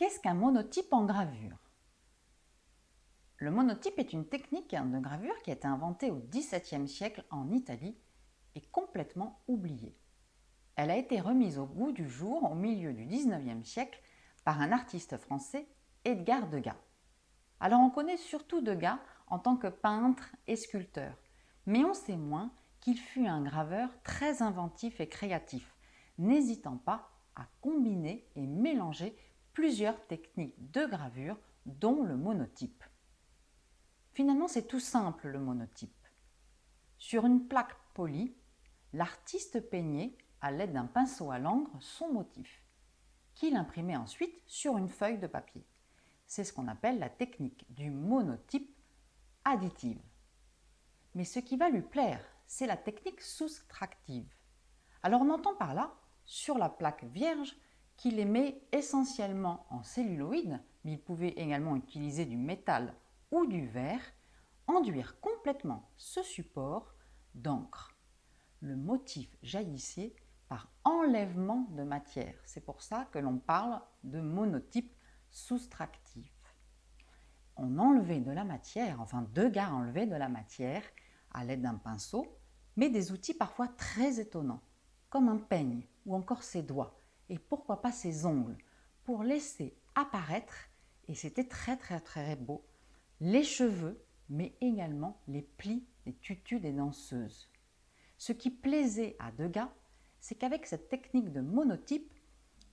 Qu'est-ce qu'un monotype en gravure? Le monotype est une technique de gravure qui a été inventée au XVIIe siècle en Italie et complètement oubliée. Elle a été remise au goût du jour au milieu du XIXe siècle par un artiste français, Edgar Degas. Alors on connaît surtout Degas en tant que peintre et sculpteur, mais on sait moins qu'il fut un graveur très inventif et créatif, n'hésitant pas à combiner et mélanger plusieurs techniques de gravure, dont le monotype. Finalement, c'est tout simple le monotype. Sur une plaque polie, l'artiste peignait, à l'aide d'un pinceau à l'encre, son motif, qu'il imprimait ensuite sur une feuille de papier. C'est ce qu'on appelle la technique du monotype additive. Mais ce qui va lui plaire, c'est la technique soustractive. Alors on entend par là, sur la plaque vierge, qu'il émet essentiellement en celluloïd, mais il pouvait également utiliser du métal ou du verre, enduire complètement ce support d'encre. Le motif jaillissait par enlèvement de matière. C'est pour ça que l'on parle de monotype soustractif. On enlevait de la matière, enfin Degas enlevait de la matière à l'aide d'un pinceau, mais des outils parfois très étonnants, comme un peigne ou encore ses doigts, et pourquoi pas ses ongles, pour laisser apparaître, et c'était très beau, les cheveux, mais également les plis des tutus des danseuses. Ce qui plaisait à Degas, c'est qu'avec cette technique de monotype,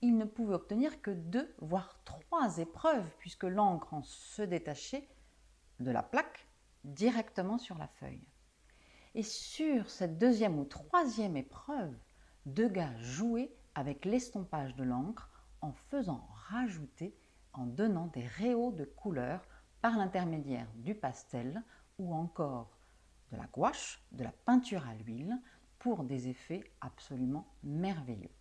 il ne pouvait obtenir que 2 voire 3 épreuves, puisque l'encre se détachait de la plaque directement sur la feuille. Et sur cette 2e ou 3e épreuve, Degas jouait avec l'estompage de l'encre en faisant rajouter, en donnant des réaux de couleurs par l'intermédiaire du pastel ou encore de la gouache, de la peinture à l'huile, pour des effets absolument merveilleux.